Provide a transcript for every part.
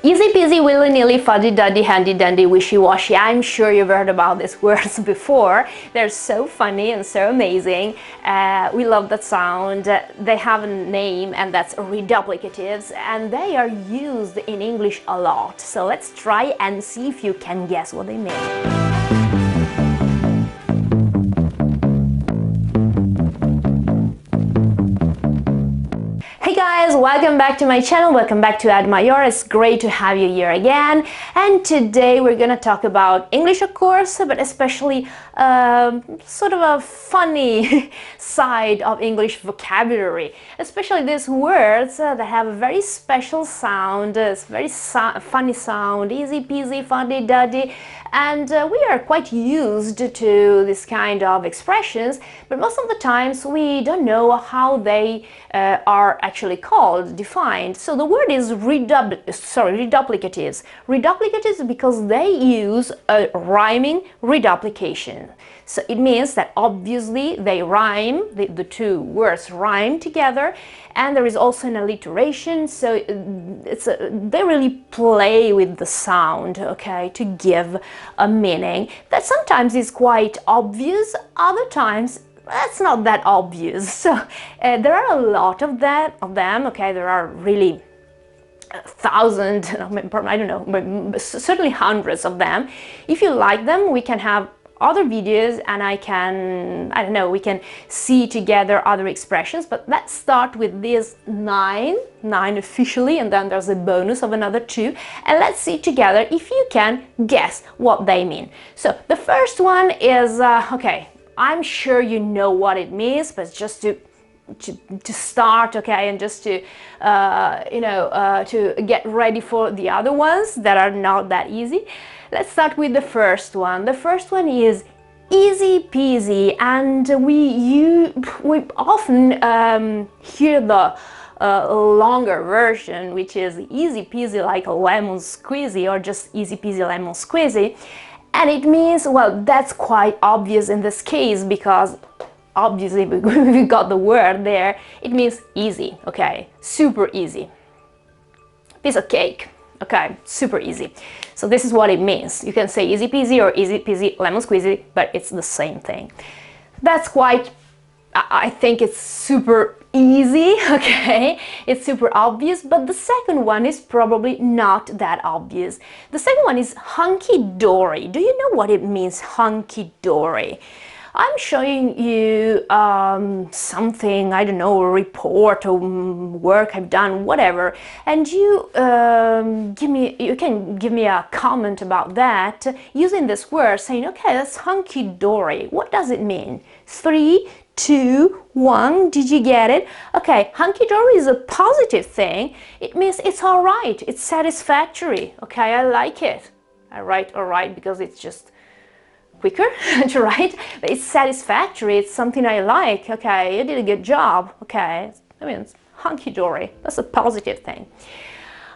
Easy peasy, willy-nilly, fuddy-duddy, handy-dandy, wishy-washy. I'm sure you've heard about these words before. They're so funny and so amazing. We love that sound. They have a name, and that's reduplicatives, and they are used in English a lot. So let's try and see if you can guess what they mean. Guys, welcome back to my channel, welcome back to Ad Major. It's great to have you here again, and today we're gonna talk about English, of course, but especially sort of a funny side of English vocabulary, especially these words that have a very special sound, very funny sound, easy peasy, funny duddy, and we are quite used to this kind of expressions, but most of the times we don't know how they are actually called, defined. So the word is reduplicatives. Reduplicatives because they use a rhyming reduplication. So it means that obviously they rhyme, the two words rhyme together, and there is also an alliteration, so they really play with the sound, okay, to give a meaning that sometimes is quite obvious, other times that's not that obvious. So there are a lot of them, okay, there are really thousands, I don't know, but certainly hundreds of them. If you like them, we can have other videos and I don't know, we can see together other expressions, but let's start with these nine officially, and then there's a bonus of another 2, and let's see together if you can guess what they mean. So the first one is, okay, I'm sure you know what it means, but just to start, okay, and just to to get ready for the other ones that are not that easy. Let's start with the first one. The first one is easy peasy, and we often hear the longer version, which is easy peasy like a lemon squeezy, or just easy peasy lemon squeezy, and it means, well, that's quite obvious in this case because obviously we got the word there. It means easy, okay, super easy, piece of cake, okay, super easy. So this is what it means. You can say easy peasy or easy peasy lemon squeezy, but it's the same thing. That's quite, I think it's super easy, okay, it's super obvious, but the second one is probably not that obvious. The second one is hunky-dory. Do you know what it means, hunky-dory? I'm showing you something, I don't know, a report or work I've done, whatever, and you can give me a comment about that using this word, saying, okay, that's hunky-dory. What does it mean? 3, 2, 1, did you get it? Okay, hunky-dory is a positive thing. It means it's all right, it's satisfactory, okay, I like it. I write all right because it's just quicker to write, but it's satisfactory, it's something I like, okay, you did a good job, okay, I mean, it's hunky-dory, that's a positive thing.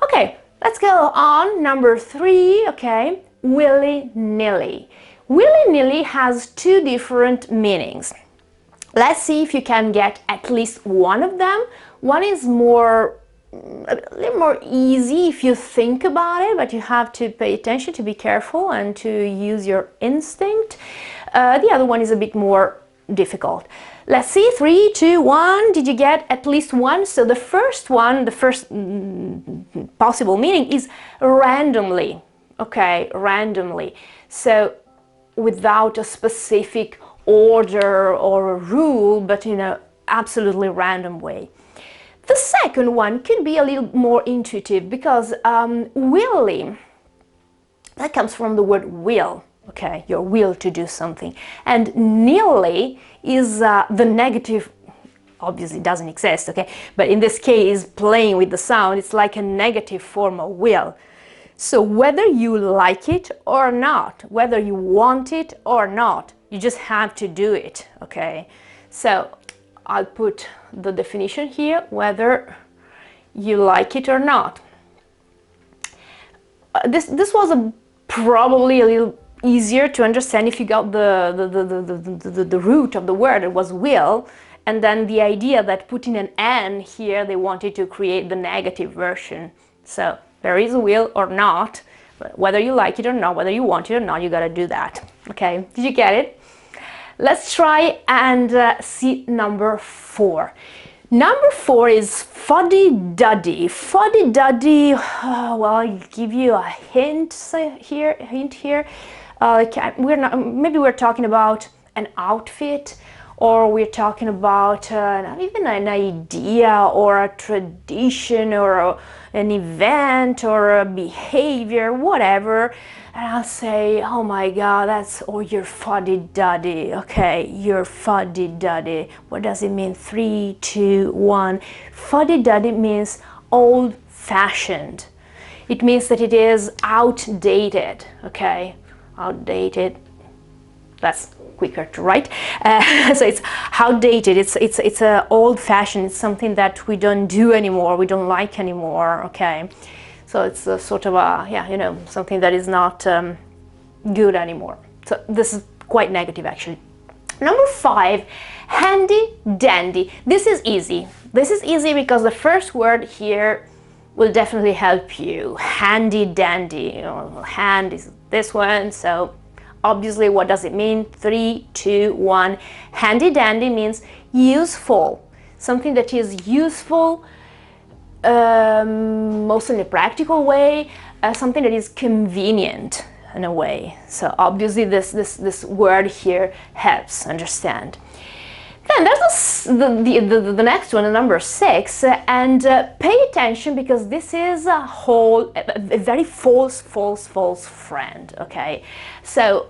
Okay, let's go on, number 3, okay, willy-nilly. Willy-nilly has 2 different meanings. Let's see if you can get at least one of them. One is a little more easy if you think about it, but you have to pay attention, to be careful and to use your instinct. The other one is a bit more difficult. Let's see, 3, 2, 1, did you get at least one? So the first one, the first possible meaning is randomly, okay, randomly. So without a specific order or a rule, but in an absolutely random way. The second one could be a little more intuitive because willy, that comes from the word will, okay, your will to do something, and nilly is the negative, obviously doesn't exist, okay, but in this case, playing with the sound, it's like a negative form of will. So whether you like it or not, whether you want it or not, you just have to do it, okay? So I'll put the definition here, whether you like it or not. This was probably a little easier to understand if you got the root of the word. It was will, and then the idea that putting an N here, they wanted to create the negative version. So There is a will or not, whether you like it or not, whether you want it or not, you gotta do that. Okay, did you get it? Let's try and see number 4. Number 4 is fuddy-duddy. Fuddy-duddy, well, I'll give you a hint here. Maybe we're talking about an outfit, or we're talking about not even an idea or a tradition or an event or a behavior, whatever. And I'll say, oh my God, you're fuddy-duddy. Okay, you're fuddy-duddy. What does it mean? 3, 2, 1. Fuddy-duddy means old-fashioned. It means that it is outdated, okay? Outdated. That's quicker to write. So it's outdated. It's old-fashioned. It's something that we don't do anymore. We don't like anymore. Okay, so it's a sort of something that is not good anymore. So this is quite negative, actually. Number 5, handy-dandy. This is easy. This is easy because the first word here will definitely help you. Handy-dandy. Hand is this one, so obviously, what does it mean? 3, 2, 1. Handy-dandy means useful. Something that is useful, mostly in a practical way, something that is convenient in a way. So obviously, this word here helps understand. Then there's the next one, number 6, and pay attention because this is a very false friend, okay? So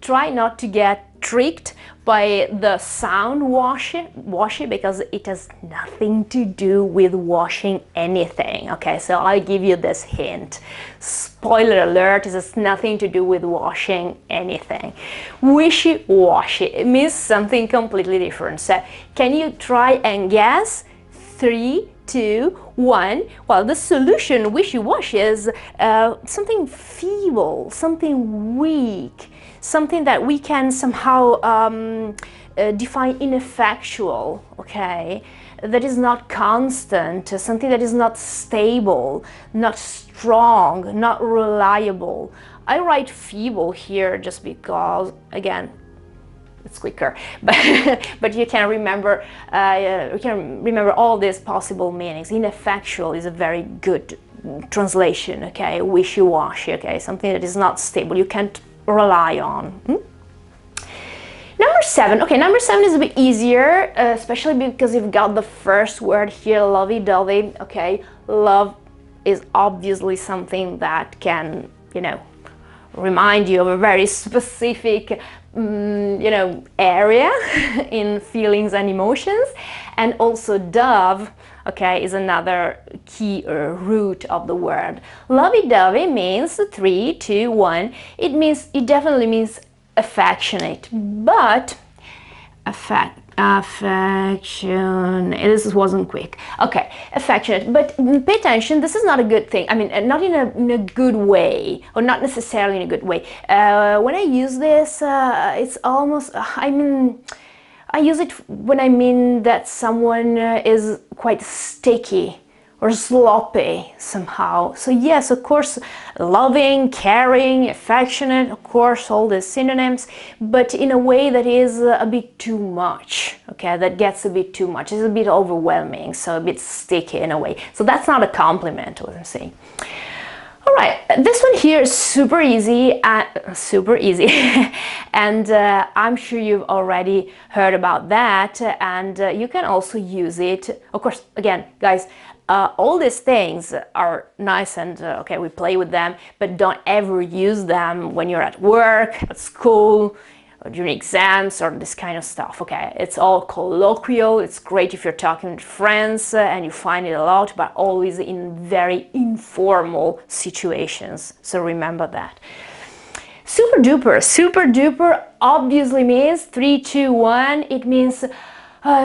try not to get tricked by the sound washy because it has nothing to do with washing anything, okay? So I'll give you this hint. Spoiler alert, it has nothing to do with washing anything. Wishy-washy, it means something completely different. So can you try and guess? 3, 2, 1. Well, the solution, wishy-washy, is something feeble, something weak, something that we can somehow define ineffectual, okay? That is not constant, something that is not stable, not strong, not reliable. I write feeble here just because, again, it's quicker, but you can remember all these possible meanings. Ineffectual is a very good translation, okay? Wishy-washy, okay? Something that is not stable, you can't rely on. Number 7, okay, number 7 is a bit easier, especially because you've got the first word here, lovey-dovey, okay? Love is obviously something that can, remind you of a very specific area in feelings and emotions. And also dove, okay, is another key root of the word. Lovey-dovey means 3, 2, 1. It definitely means affectionate, but affection, this wasn't quick. Okay, affectionate, but pay attention, this is not a good thing. I mean, not in a good way, or not necessarily in a good way. When I use this, it's almost, I use it when I mean that someone is quite sticky or sloppy somehow. So yes, of course, loving, caring, affectionate, of course, all the synonyms, but in a way that is a bit too much, okay? That gets a bit too much. It's a bit overwhelming, so a bit sticky in a way. So that's not a compliment, what I'm saying. All right, this one here is super easy, and I'm sure you've already heard about that, and you can also use it. Of course, again, guys, all these things are nice and okay, we play with them, but don't ever use them when you're at work, at school, or during exams or this kind of stuff, okay? It's all colloquial, it's great if you're talking with friends and you find it a lot, but always in very informal situations, so remember that. Super duper. Super duper obviously means 3, 2, 1, it means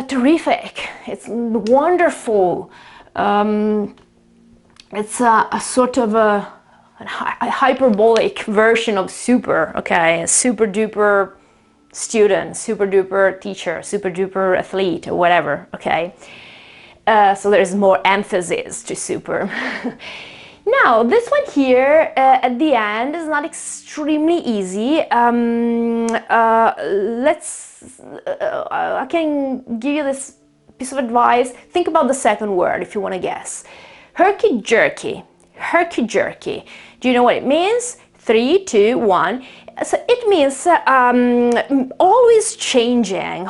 terrific, it's wonderful. It's a sort of a hyperbolic version of super, okay? Super duper student, super duper teacher, super duper athlete, or whatever, okay? So there's more emphasis to super. Now, this one here at the end is not extremely easy. I can give you this piece of advice. Think about the second word if you want to guess. Herky-jerky. Herky-jerky. Do you know what it means? 3, 2, 1. So it means always changing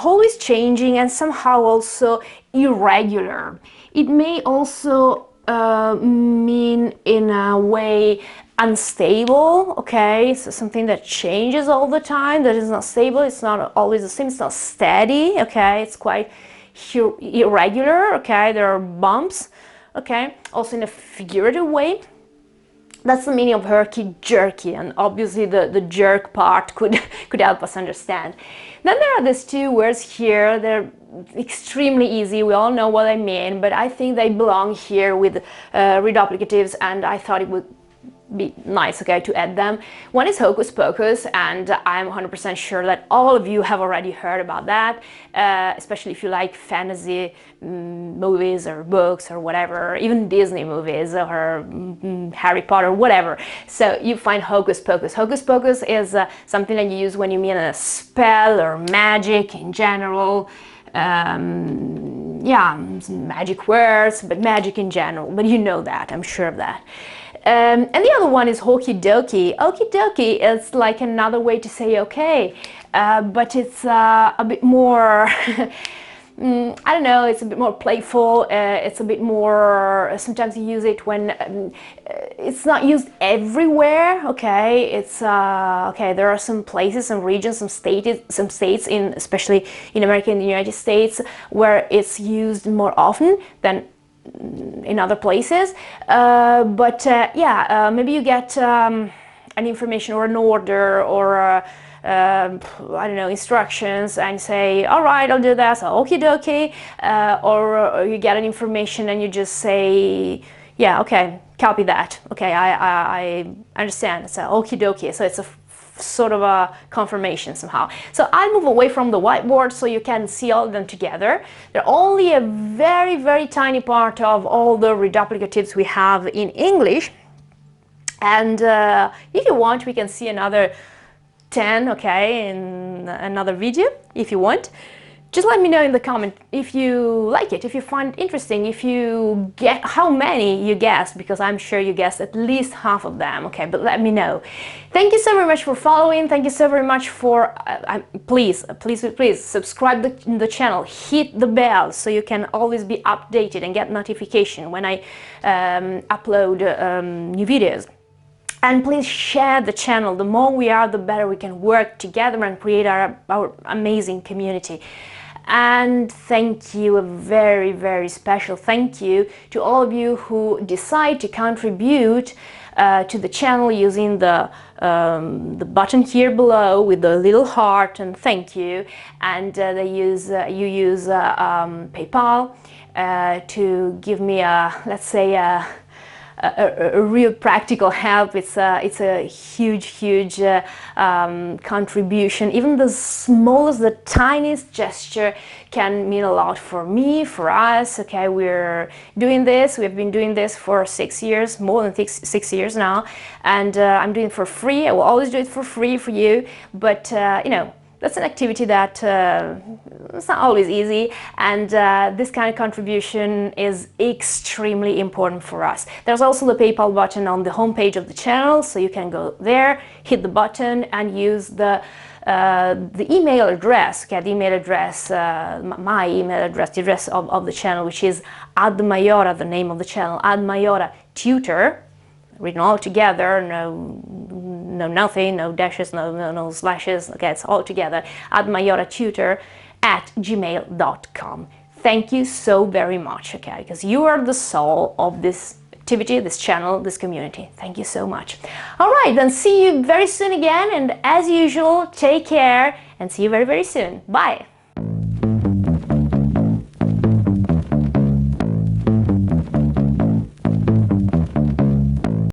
and somehow also irregular. It may also mean in a way unstable, okay, so something that changes all the time, that is not stable, it's not always the same, it's not steady, okay, it's quite irregular, okay, there are bumps, okay, also in a figurative way. That's the meaning of herky-jerky, and obviously the jerk part could help us understand. Then there are these two words here. They're extremely easy. We all know what I mean, but I think they belong here with reduplicatives, and I thought it would be nice, okay, to add them. One is hocus pocus, and I'm 100% sure that all of you have already heard about that, especially if you like fantasy movies or books or whatever, even Disney movies or Harry Potter, whatever. So you find hocus pocus. Hocus pocus is something that you use when you mean a spell or magic in general. Yeah, magic words, but magic in general, but you know that, I'm sure of that. And the other one is okie dokie. Okie dokie is like another way to say okay, but it's a bit more, I don't know, it's a bit more playful, it's a bit more, sometimes you use it when it's not used everywhere, okay, it's, okay, there are some places, some regions, some states, in, especially in America and the United States, where it's used more often than in other places, but yeah, maybe you get an information or an order or I don't know, instructions, and say, all right, I'll do that, so okie dokie, or you get an information and you just say, yeah, okay, copy that, okay, I understand, so okie dokie, so it's a sort of a confirmation somehow. So I'll move away from the whiteboard so you can see all of them together. They're only a very, very tiny part of all the reduplicatives we have in English. And if you want, we can see another 10, okay, in another video, if you want. Just let me know in the comment if you like it, if you find it interesting, if you get how many you guessed, because I'm sure you guessed at least half of them, okay, but let me know. Thank you so very much for following, thank you so very much for, please subscribe to the channel, hit the bell so you can always be updated and get notification when I upload new videos. And please share the channel. The more we are, the better we can work together and create our amazing community. And thank you, a very, very special thank you to all of you who decide to contribute to the channel using the button here below with the little heart, and thank you. And you use PayPal to give me let's say a real practical help. It's a huge contribution. Even the smallest, the tiniest gesture can mean a lot for me, for us. Okay, we're doing this. We've been doing this for 6 years, more than 6 years now, and I'm doing it for free. I will always do it for free for you, but you know, that's an activity that it's not always easy, and this kind of contribution is extremely important for us. There's also the PayPal button on the homepage of the channel, so you can go there, hit the button, and use the email address, okay, the email address, my email address, the address of the channel, which is @Maiora, the name of the channel, @Maiora tutor, written all together, no nothing, no dashes, no slashes, okay, it's all together, @mayoratutor@gmail.com. Thank you so very much, okay, because you are the soul of this activity, this channel, this community. Thank you so much. All right, then see you very soon again, and as usual, take care, and see you very, very soon. Bye!